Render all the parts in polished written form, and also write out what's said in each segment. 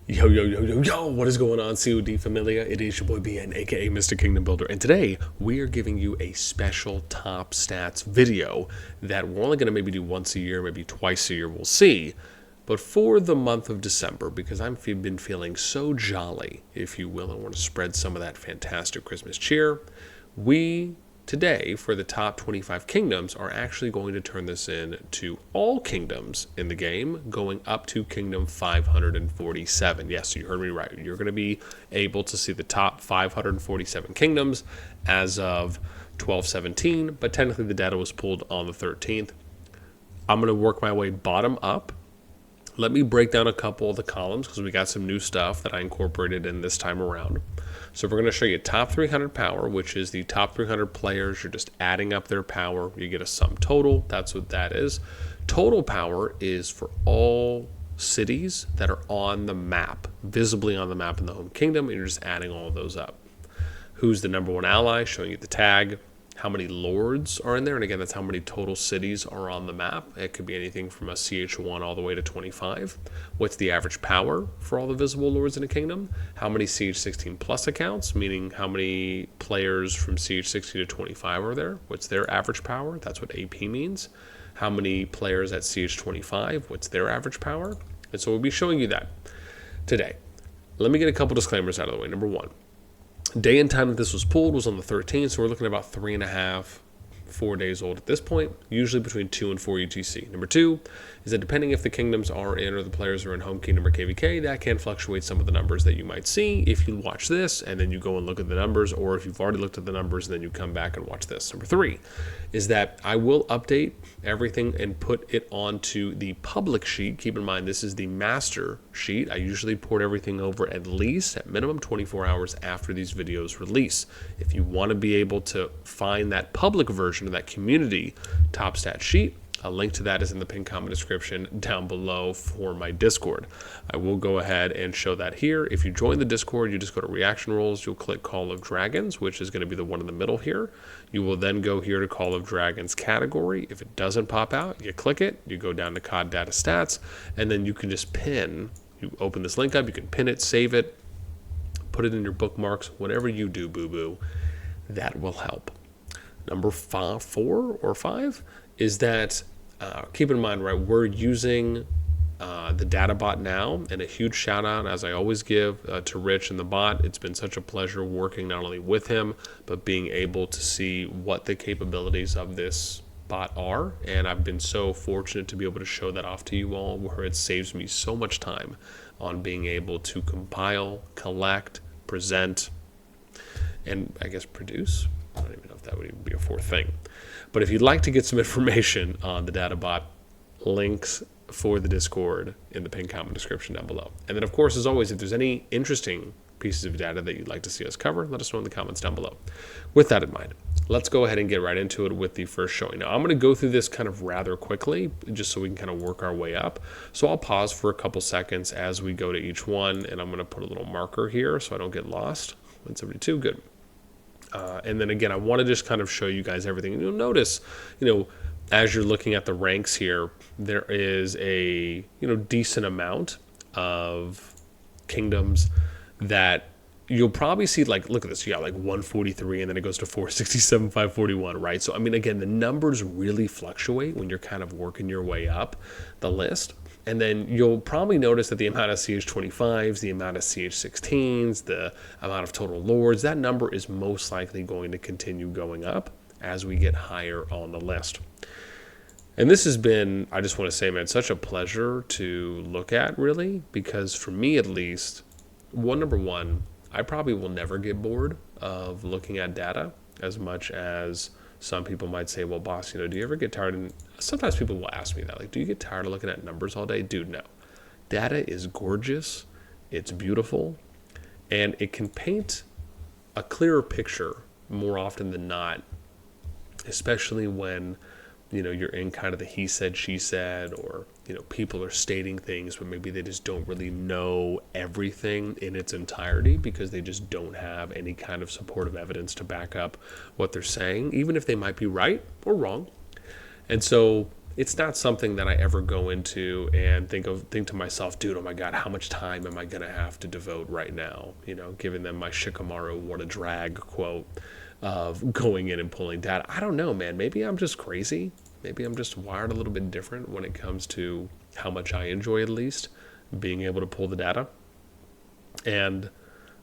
Yo, yo, yo, yo, yo, what is going on, COD Familia? It is your boy BN, aka Mr. Kingdom Builder, and today we are giving you a special top stats video that we're only going to maybe do once a year, maybe twice a year, we'll see. But for the month of December, because I've been feeling so jolly, if you will, I want to spread some of that fantastic Christmas cheer, we today, for the top 25 kingdoms, are actually going to turn this into all kingdoms in the game, going up to kingdom 547. Yes, you heard me right. You're going to be able to see the top 547 kingdoms as of 12/17, but technically the data was pulled on the 13th. I'm going to work my way bottom up. Let me break down a couple of the columns because we got some new stuff that I incorporated in this time around. So we're going to show you top 300 power, which is the top 300 players. You're just adding up their power. You get a sum total. That's what that is. Total power is for all cities that are on the map, visibly on the map in the home kingdom, and you're just adding all of those up. Who's the number one ally, showing you the tag. How many lords are in there, and again, that's how many total cities are on the map. It could be anything from a CH1 all the way to 25. What's the average power for all the visible lords in a kingdom? How many CH16 plus accounts, meaning how many players from CH16 to 25 are there? What's their average power? That's what AP means. How many players at CH25? What's their average power? And so we'll be showing you that today. Let me get a couple disclaimers out of the way. Number one, day and time that this was pulled was on the 13th, so we're looking at about 3.5, 4 days old at this point, usually between 2 and 4 UTC. Number two is that depending if the kingdoms are in or the players are in home kingdom or KVK, that can fluctuate some of the numbers that you might see if you watch this and then you go and look at the numbers, or if you've already looked at the numbers and then you come back and watch this. Number three is that I will update everything and put it onto the public sheet. Keep in mind, this is the master sheet. I usually port everything over at least, at minimum, 24 hours after these videos release. If you want to be able to find that public version of that community top stat sheet, a link to that is in the pinned comment description down below for my Discord. I will go ahead and show that here. If you join the Discord, you just go to reaction roles, you'll click Call of Dragons, which is going to be the one in the middle here. You will then go here to Call of Dragons category. If it doesn't pop out, you click it, you go down to COD data stats, and then you can just pin. You open this link up, you can pin it, save it, put it in your bookmarks, whatever you do, boo-boo, that will help. Number 4 or 5 is that keep in mind, right, we're using the data bot now, and a huge shout out, as I always give, to Rich and the bot. It's been such a pleasure working not only with him, but being able to see what the capabilities of this bot are, and I've been so fortunate to be able to show that off to you all, where it saves me so much time on being able to compile, collect, present, and I guess produce. I don't even know if that would even be a fourth thing. But if you'd like to get some information on the data bot, links for the Discord in the pinned comment description down below. And then, of course, as always, if there's any interesting pieces of data that you'd like to see us cover, let us know in the comments down below. With that in mind, let's go ahead and get right into it with the first showing. Now, I'm going to go through this kind of rather quickly, just so we can kind of work our way up. So I'll pause for a couple seconds as we go to each one, and I'm going to put a little marker here so I don't get lost. 172, good. And then again, I want to just kind of show you guys everything. And you'll notice, as you're looking at the ranks here, there is a, decent amount of kingdoms that you'll probably see. Like, look at this, you got like 143 and then it goes to 467, 541, right? So, I mean, again, the numbers really fluctuate when you're kind of working your way up the list. And then you'll probably notice that the amount of CH25s, the amount of CH16s, the amount of total lords, that number is most likely going to continue going up as we get higher on the list. And this has been, I just want to say, man, such a pleasure to look at, really, because for me at least, number one, I probably will never get bored of looking at data as much as some people might say, well, boss, do you ever get tired? And sometimes people will ask me that, like, do you get tired of looking at numbers all day? Dude, no. Data is gorgeous. It's beautiful. And it can paint a clearer picture more often than not, especially when, you're in kind of the he said, she said, or, people are stating things, but maybe they just don't really know everything in its entirety because they just don't have any kind of supportive evidence to back up what they're saying, even if they might be right or wrong. And so it's not something that I ever go into and think to myself, dude, oh my God, how much time am I going to have to devote right now? You know, giving them my Shikamaru what a drag quote of going in and pulling data. I don't know, man. Maybe I'm just crazy. Maybe I'm just wired a little bit different when it comes to how much I enjoy, at least, being able to pull the data. And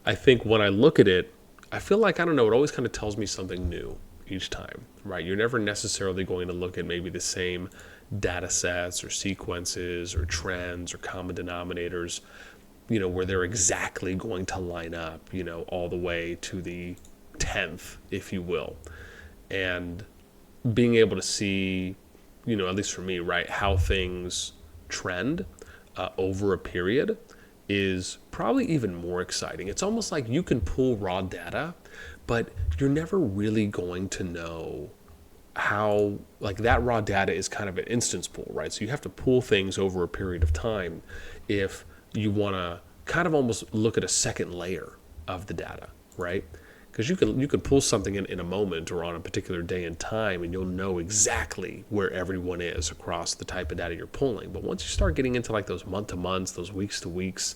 I think when I look at it, I feel like, I don't know, it always kind of tells me something new each time, right? You're never necessarily going to look at maybe the same data sets or sequences or trends or common denominators, you know, where they're exactly going to line up, you know, all the way to the 10th, if you will. And being able to see, you know, at least for me, right, how things trend over a period is probably even more exciting. It's almost like you can pull raw data, but you're never really going to know how, like, that raw data is kind of an instance pool, right? So you have to pull things over a period of time if you want to kind of almost look at a second layer of the data, right? Because you could pull something in a moment or on a particular day and time, and you'll know exactly where everyone is across the type of data you're pulling. But once you start getting into like those month to months, those weeks to weeks,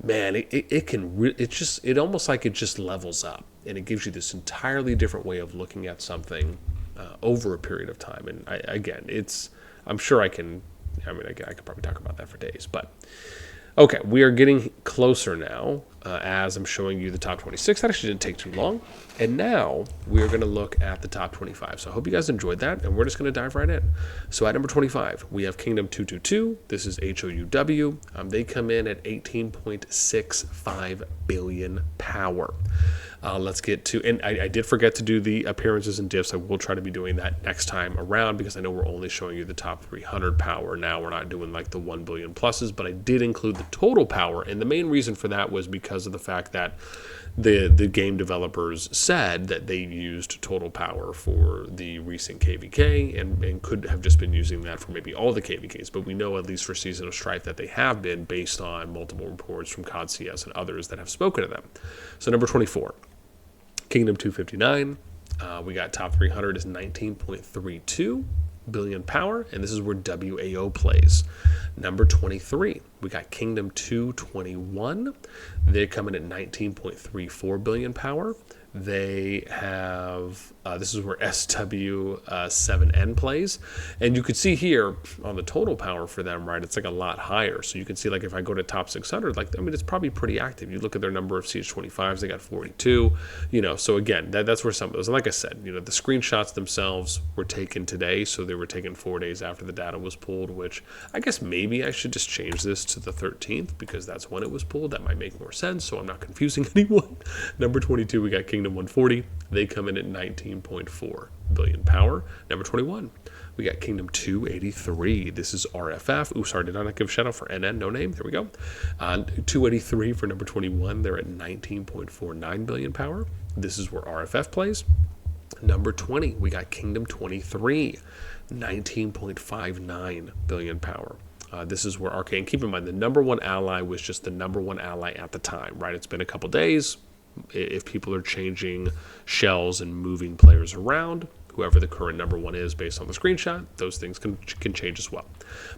man, it almost like it just levels up, and it gives you this entirely different way of looking at something over a period of time. And I'm sure I could probably talk about that for days, but. Okay, we are getting closer now as I'm showing you the top 26. That actually didn't take too long. And now we are going to look at the top 25. So I hope you guys enjoyed that, and we're just going to dive right in. So at number 25, we have Kingdom 222. This is HOUW. They come in at 18.65 billion power. Let's get to, and I did forget to do the appearances and diffs. I will try to be doing that next time around because I know we're only showing you the top 300 power. Now we're not doing like the 1 billion pluses, but I did include the total power. And the main reason for that was because of the fact that the game developers said that they used total power for the recent KVK and could have just been using that for maybe all the KVKs. But we know, at least for Season of Strife, that they have been, based on multiple reports from COD CS and others that have spoken to them. So number 24. Kingdom 259, we got top 300 is 19.32 billion power, and this is where WAO plays. Number 23, we got Kingdom 221. They're coming at 19.34 billion power. They have, this is where SW7N plays. And you could see here on the total power for them, right, it's like a lot higher. So you can see, like, if I go to top 600, like, I mean, it's probably pretty active. You look at their number of CH25s, they got 42, you know. So again, that's where some of those, and like I said, you know, the screenshots themselves were taken today. So they were taken 4 days after the data was pulled, which I guess maybe I should just change this to the 13th because that's when it was pulled. That might make more sense, so I'm not confusing anyone. Number 22, we got Kingdom 140. They come in at 19.4 billion power. Number 21, we got Kingdom 283. This is RFF. Ooh, sorry, did I not give a shout out for NN? No name. There we go. 283 for number 21. They're at 19.49 billion power. This is where RFF plays. Number 20, we got Kingdom 23, 19.59 billion power. This is where Arcane, keep in mind, the number one ally was just the number one ally at the time, right? It's been a couple days. If people are changing shells and moving players around, whoever the current number one is based on the screenshot, those things can change as well.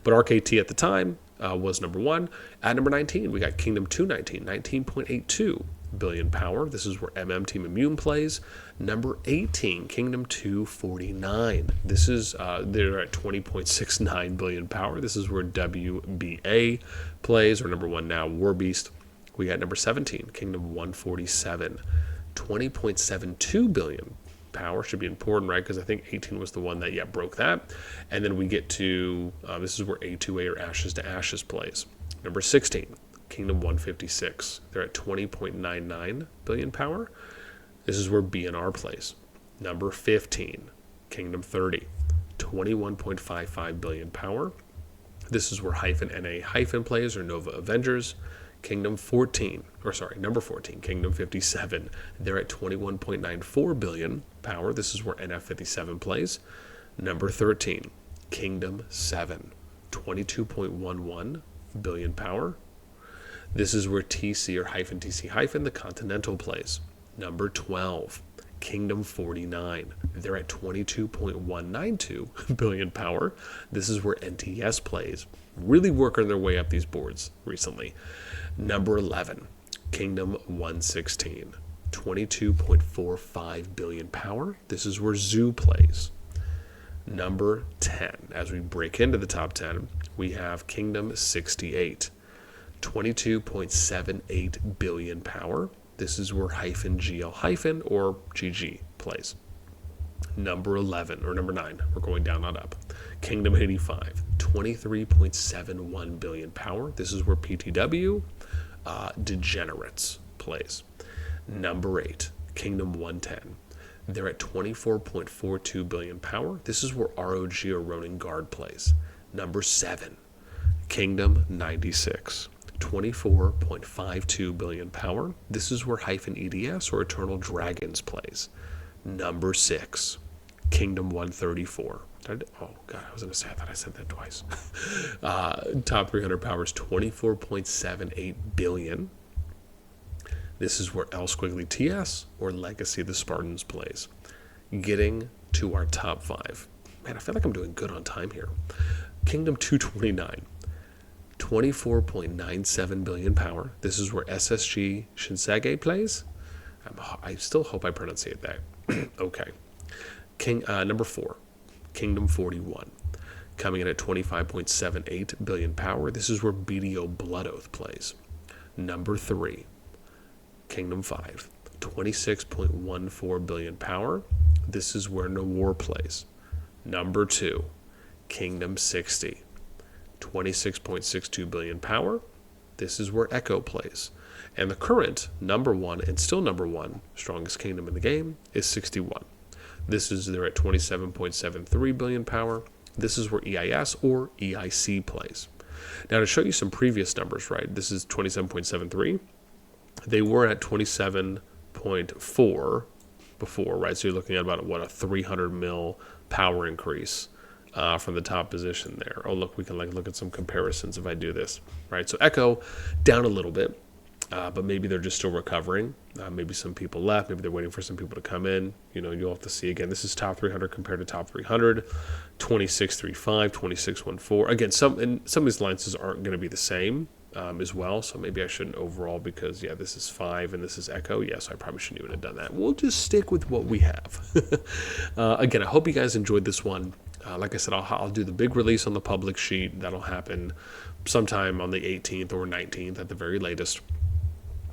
But RKT at the time was number one. At number 19, we got Kingdom 219, 19.82 billion power. This is where MM Team Immune plays. Number 18, Kingdom 249. This is, they're at 20.69 billion power. This is where WBA plays, or number one now, Warbeast. We got number 17, Kingdom 147, 20.72 billion power. Should be important, right? Because I think 18 was the one that, broke that. And then we get to, this is where A2A, or Ashes to Ashes, plays. Number 16, Kingdom 156. They're at 20.99 billion power. This is where BNR plays. Number 15, Kingdom 30, 21.55 billion power. This is where -NA- plays, or Nova Avengers. Number 14, Kingdom 57. They're at 21.94 billion power. This is where NF57 plays. Number 13, Kingdom 7, 22.11 billion power. This is where TC, or -TC, the Continental, plays. Number 12, Kingdom 49. They're at 22.192 billion power. This is where NTS plays. Really working their way up these boards recently. Number 11, Kingdom 116. 22.45 billion power. This is where Zoo plays. Number 10, as we break into the top 10, we have Kingdom 68. 22.78 billion power. This is where -GL- or GG plays. Number 11, or number 9, we're going down, not up. Kingdom 85, 23.71 billion power. This is where PTW Degenerates plays. Number 8, Kingdom 110. They're at 24.42 billion power. This is where ROG or Ronin Guard plays. Number 7, Kingdom 96. 24.52 billion power. This is where -EDS or Eternal Dragons plays. Number 6, Kingdom 134. Oh God, I was gonna say, I thought I said that twice. Top 300 powers, 24.78 billion. This is where L Squiggly TS or Legacy of the Spartans plays. Getting to our top 5. Man, I feel like I'm doing good on time here. Kingdom 229. 24.97 billion power. This is where SSG Shinsage plays. I still hope I pronunciate that. Okay. Number 4, Kingdom 41. Coming in at 25.78 billion power. This is where BDO Blood Oath plays. Number 3, Kingdom 5. 26.14 billion power. This is where Nawar plays. Number 2, Kingdom 60. 26.62 billion power. This is where Echo plays. And the current number 1 and still number 1 strongest kingdom in the game is 61. This is there at 27.73 billion power. This is where EIS or EIC plays. Now to show you some previous numbers, right? This is 27.73. They were at 27.4 before, right? So you're looking at about a 300 mil power increase. From the top position there. Oh, look, we can look at some comparisons if I do this, right? So Echo down a little bit, but maybe they're just still recovering. Maybe some people left. Maybe they're waiting for some people to come in. You'll have to see again. This is top 300 compared to top 300. 26.35, 26.14. Again, some of these alliances aren't going to be the same as well. So maybe I shouldn't overall because this is 5 and this is Echo. Yes, I probably shouldn't even have done that. We'll just stick with what we have. Again, I hope you guys enjoyed this one. Like I said, I'll do the big release on the public sheet. That'll happen sometime on the 18th or 19th at the very latest.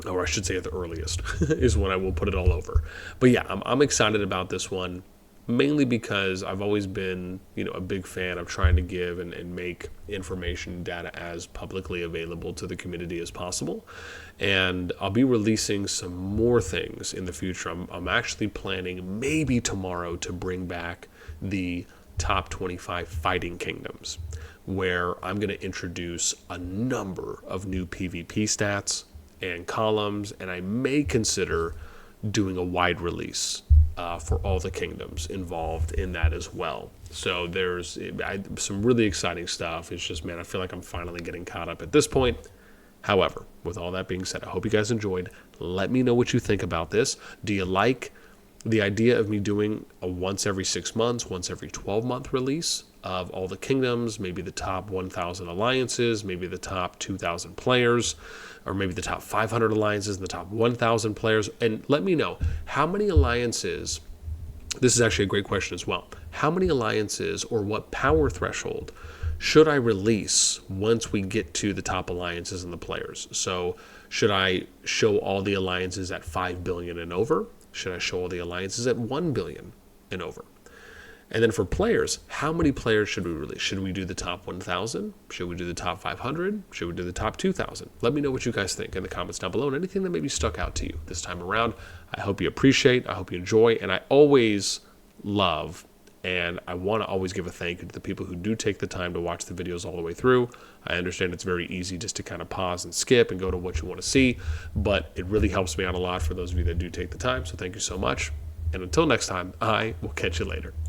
Or I should say at the earliest is when I will put it all over. But yeah, I'm excited about this one, mainly because I've always been, a big fan of trying to give and make information data as publicly available to the community as possible. And I'll be releasing some more things in the future. I'm actually planning maybe tomorrow to bring back the top 25 fighting kingdoms, where I'm going to introduce a number of new PvP stats and columns, and I may consider doing a wide release for all the kingdoms involved in that as well. So there's some really exciting stuff. It's just, man, I feel like I'm finally getting caught up at this point. However, with all that being said, I hope you guys enjoyed. Let me know what you think about this. Do you like the idea of me doing a once every 6 months, once every 12-month release of all the kingdoms, maybe the top 1,000 alliances, maybe the top 2,000 players, or maybe the top 500 alliances and the top 1,000 players? And let me know how many alliances, this is actually a great question as well, how many alliances or what power threshold should I release once we get to the top alliances and the players? So should I show all the alliances at 5 billion and over? Should I show all the alliances at 1 billion and over? And then for players, how many players should we release? Should we do the top 1,000? Should we do the top 500? Should we do the top 2,000? Let me know what you guys think in the comments down below and anything that maybe stuck out to you this time around. I hope you appreciate, I hope you enjoy, and I always love, and I want to always give a thank you to the people who do take the time to watch the videos all the way through. I understand it's very easy just to kind of pause and skip and go to what you want to see, but it really helps me out a lot for those of you that do take the time, so thank you so much. And until next time, I will catch you later.